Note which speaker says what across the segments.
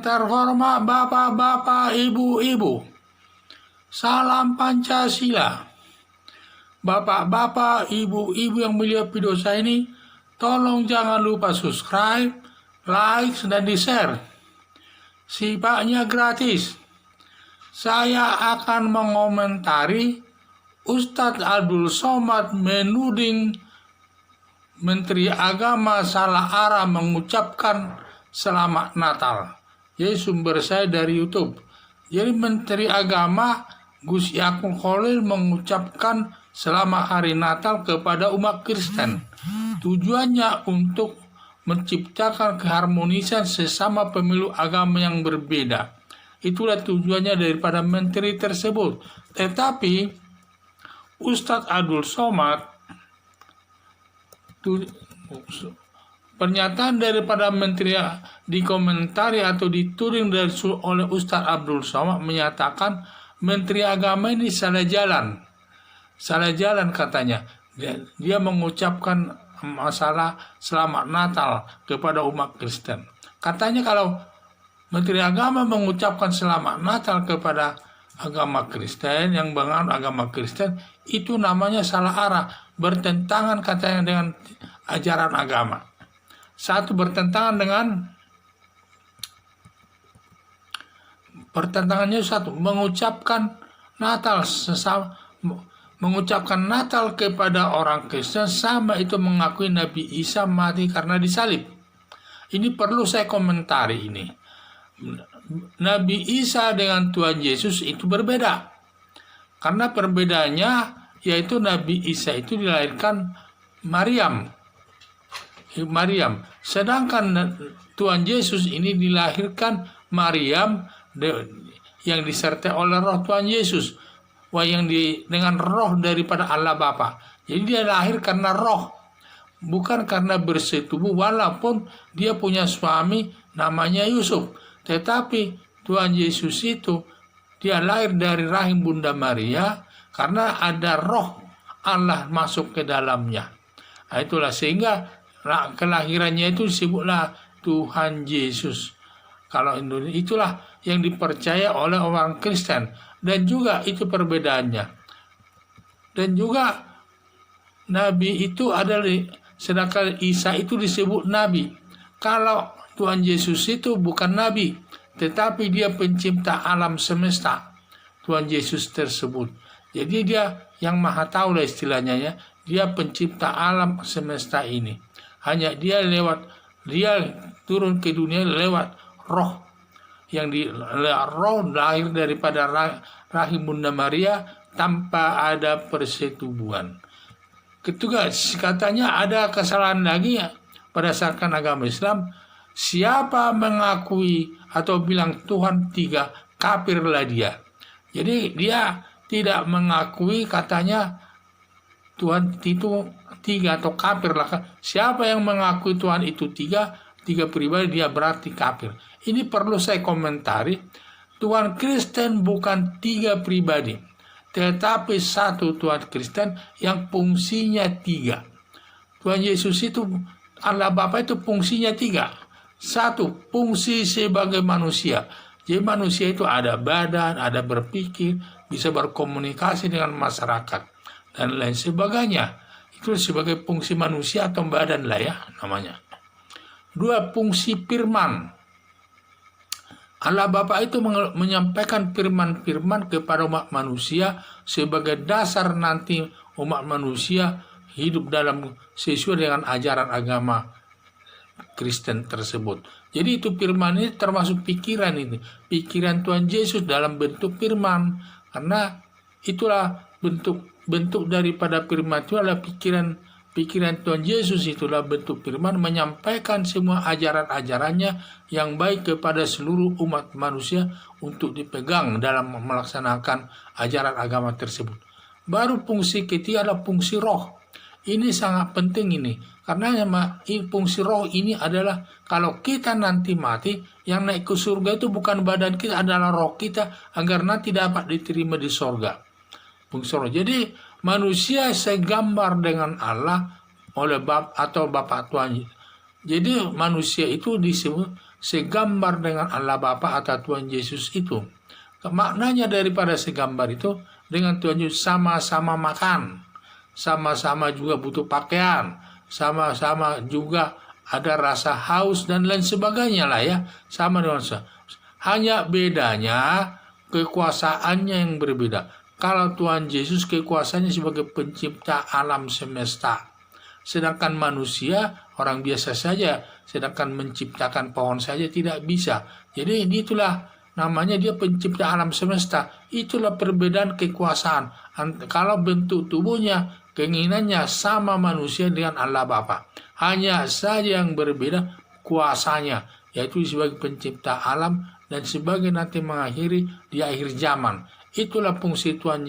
Speaker 1: terhormat bapak-bapak, ibu-ibu, salam Pancasila. Bapak-bapak, ibu-ibu yang melihat video saya ini, tolong jangan lupa subscribe, like, dan di-share. Sifatnya gratis. Saya akan mengomentari Ustadz Abdul Somad menuding Menteri Agama salah arah mengucapkan Selamat Natal. Jadi sumber saya dari YouTube. Jadi Menteri Agama Gus Yakub Khalil mengucapkan Selamat Hari Natal kepada umat Kristen. Tujuannya untuk menciptakan keharmonisan sesama pemilu agama yang berbeda. Itulah tujuannya daripada menteri tersebut. Tetapi Ustadz Abdul Somad, pernyataan daripada menteri dikomentari atau dituding oleh Ustadz Abdul Somad menyatakan Menteri Agama ini salah jalan katanya. Dia mengucapkan masalah Selamat Natal kepada umat Kristen. Katanya kalau Menteri Agama mengucapkan Selamat Natal kepada agama Kristen, yang menganut agama Kristen, itu namanya salah arah, bertentangan katanya dengan ajaran agama. Satu, pertentangannya satu, mengucapkan Natal kepada orang Kristen sama itu mengakui Nabi Isa mati karena disalib. Ini perlu saya komentari ini. Nabi Isa dengan Tuhan Yesus itu berbeda. Karena perbedaannya yaitu Nabi Isa itu dilahirkan Maryam. Sedangkan Tuhan Yesus ini dilahirkan Maryam yang disertai oleh roh Tuhan Yesus, dengan roh daripada Allah Bapa. Jadi dia lahir karena roh, bukan karena bersetubuh, walaupun dia punya suami namanya Yusuf. Tetapi Tuhan Yesus itu dia lahir dari rahim Bunda Maria karena ada roh Allah masuk ke dalamnya. Nah, itulah sehingga kelahirannya itu disebutlah Tuhan Yesus. Kalau Indonesia itulah yang dipercaya oleh orang Kristen, dan juga itu perbedaannya. Dan juga Nabi itu adalah, sedangkan Isa itu disebut Nabi. Kalau Tuhan Yesus itu bukan Nabi, tetapi dia pencipta alam semesta. Tuhan Yesus tersebut. Jadi dia yang maha tahu lah istilahnya ya. Dia pencipta alam semesta ini. Hanya dia turun ke dunia lewat roh. Roh lahir daripada rahim Bunda Maria tanpa ada persetubuhan. Katanya ada kesalahan lagi ya, berdasarkan agama Islam. Siapa mengakui atau bilang Tuhan tiga, kafirlah dia. Jadi dia tidak mengakui katanya Tuhan itu tiga atau kafir lah. Siapa yang mengakui Tuhan itu tiga pribadi, dia berarti kafir. Ini perlu saya komentari. Tuhan Kristen bukan tiga pribadi, tetapi satu Tuhan Kristen yang fungsinya tiga. Tuhan Yesus itu, Allah Bapa itu fungsinya tiga. Satu, fungsi sebagai manusia. Jadi manusia itu ada badan, ada berpikir, bisa berkomunikasi dengan masyarakat, dan lain sebagainya. Itu sebagai fungsi manusia atau badan lah ya namanya. Dua, fungsi firman. Allah Bapa itu menyampaikan firman-firman kepada umat manusia sebagai dasar nanti umat manusia hidup dalam sesuai dengan ajaran agama Kristen tersebut. Jadi itu firman ini termasuk pikiran ini. Pikiran Tuhan Yesus dalam bentuk firman. Karena itulah bentuk daripada firman itu adalah pikiran Tuhan Yesus, itulah bentuk firman, menyampaikan semua ajaran-ajarannya yang baik kepada seluruh umat manusia untuk dipegang dalam melaksanakan ajaran agama tersebut. Baru fungsi ketiga adalah fungsi roh. Ini sangat penting ini, karena fungsi roh ini adalah kalau kita nanti mati, yang naik ke surga itu bukan badan kita, adalah roh kita, agar nanti dapat diterima di surga. Fungsi roh. Jadi manusia segambar dengan Allah oleh Bapa atau Bapa Tuhan. Jadi manusia itu disebut segambar dengan Allah Bapa atau Tuhan Yesus itu. Maknanya daripada segambar itu dengan Tuhan Yesus sama-sama makan, sama-sama juga butuh pakaian, sama-sama juga ada rasa haus dan lain sebagainya lah ya, sama dengan hanya bedanya kekuasaannya yang berbeda. Kalau Tuhan Yesus kekuasaannya sebagai pencipta alam semesta, sedangkan manusia orang biasa saja, sedangkan menciptakan pohon saja tidak bisa. Jadi itulah namanya dia pencipta alam semesta. Itulah perbedaan kekuasaan. Kalau bentuk tubuhnya, keinginannya sama manusia dengan Allah Bapa. Hanya saja yang berbeda kuasanya, yaitu sebagai pencipta alam dan sebagai nanti mengakhiri di akhir zaman. Itulah fungsi Tuhan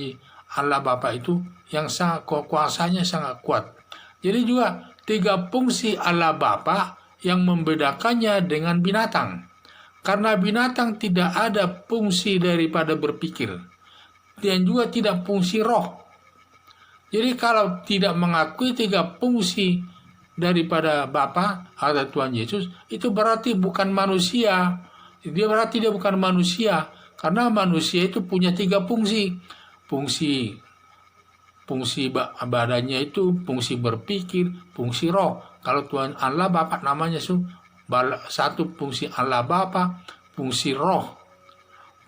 Speaker 1: Allah Bapa itu yang sangat kuasanya sangat kuat. Jadi juga 3 fungsi Allah Bapa yang membedakannya dengan binatang. Karena binatang tidak ada fungsi daripada berpikir dan juga tidak fungsi roh. Jadi kalau tidak mengakui 3 fungsi daripada Bapa atau Tuhan Yesus, itu berarti bukan manusia. Dia berarti dia bukan manusia. Karena manusia itu punya 3 fungsi. Fungsi badannya itu fungsi berpikir, fungsi roh. Kalau Tuhan Allah Bapa namanya satu fungsi Allah Bapa, fungsi roh,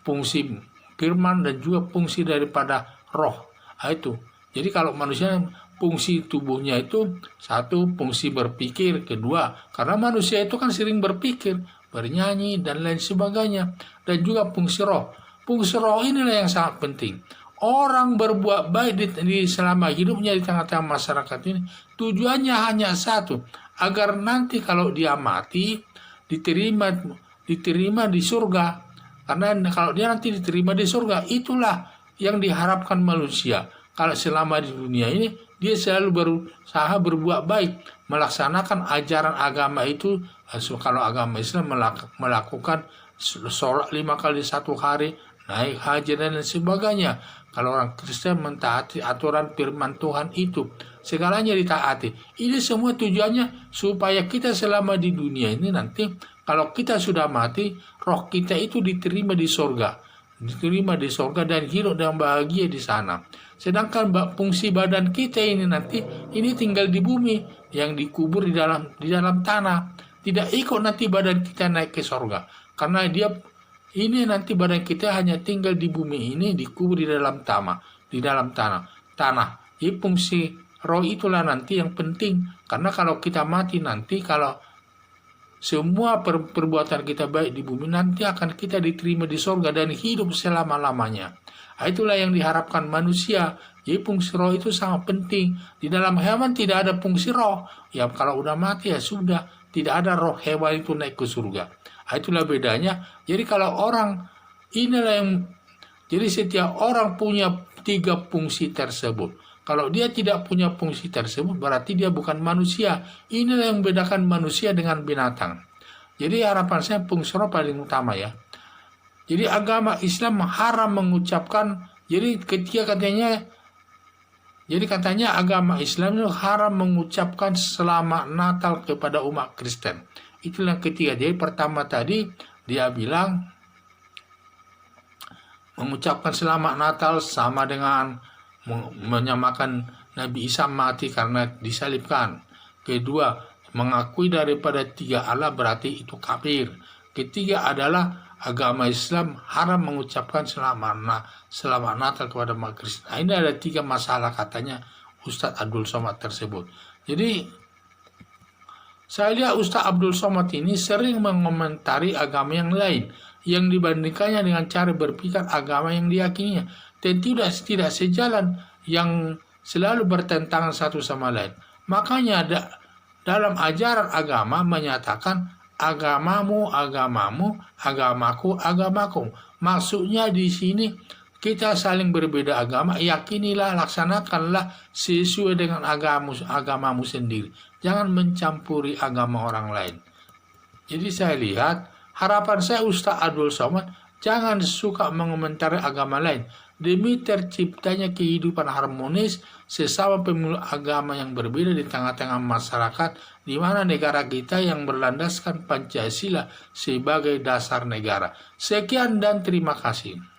Speaker 1: fungsi firman dan juga fungsi daripada roh. Itu. Jadi kalau manusia fungsi tubuhnya itu 1 fungsi berpikir, 2 karena manusia itu kan sering berpikir, bernyanyi dan lain sebagainya, dan juga fungsi roh. Fungsi roh inilah yang sangat penting. Orang berbuat baik di selama hidupnya di tengah-tengah masyarakat ini tujuannya hanya satu, agar nanti kalau dia mati diterima di surga. Karena kalau dia nanti diterima di surga, itulah yang diharapkan manusia. Kalau selama di dunia ini dia selalu berusaha berbuat baik, melaksanakan ajaran agama itu. Kalau agama Islam melakukan sholat 5 kali 1 hari, naik haji dan lain sebagainya. Kalau orang Kristen mentaati aturan firman Tuhan itu, segalanya ditaati. Ini semua tujuannya supaya kita selama di dunia ini nanti, kalau kita sudah mati, roh kita itu diterima di surga. Diterima di surga dan hidup dengan bahagia di sana. Sedangkan fungsi badan kita ini nanti, ini tinggal di bumi, yang dikubur di dalam tanah. Tidak ikut nanti badan kita naik ke surga. Karena ini nanti badan kita hanya tinggal di bumi ini, dikubur di dalam tanah. Jadi fungsi roh itulah nanti yang penting. Karena kalau kita mati nanti, kalau semua perbuatan kita baik di bumi, nanti akan kita diterima di surga dan hidup selama-lamanya. Itulah yang diharapkan manusia. Jadi fungsi roh itu sangat penting. Di dalam hewan tidak ada fungsi roh. Ya kalau udah mati ya sudah, tidak ada roh hewan itu naik ke surga. Itulah bedanya. Jadi kalau orang, inilah yang, jadi setiap orang punya 3 fungsi tersebut. Kalau dia tidak punya fungsi tersebut, berarti dia bukan manusia. Inilah yang membedakan manusia dengan binatang. Jadi harapan saya fungsi roh paling utama ya. Jadi agama Islam haram mengucapkan, jadi katanya agama Islam itu haram mengucapkan selamat Natal kepada umat Kristen. Itulah yang ketiga. Jadi pertama tadi dia bilang mengucapkan selamat Natal sama dengan menyamakan Nabi Isa mati karena disalibkan. Kedua, mengakui daripada 3 Allah berarti itu kafir. Ketiga adalah agama Islam haram mengucapkan selamat Natal kepada umat Kristen. Ini ada 3 masalah katanya Ustadz Abdul Somad tersebut. Jadi saya lihat Ustadz Abdul Somad ini sering mengomentari agama yang lain yang dibandingkannya dengan cara berpikir agama yang diyakininya, dan tidak sejalan, yang selalu bertentangan satu sama lain. Makanya dalam ajaran agama menyatakan agamamu agamamu, agamaku agamaku. Maksudnya di sini kita saling berbeda agama, yakinilah, laksanakanlah sesuai dengan agamamu sendiri. Jangan mencampuri agama orang lain. Jadi saya lihat, harapan saya Ustadz Abdul Somad jangan suka mengomentari agama lain. demi terciptanya kehidupan harmonis sesama pemeluk agama yang berbeda di tengah-tengah masyarakat, di mana negara kita yang berlandaskan Pancasila sebagai dasar negara. Sekian dan terima kasih.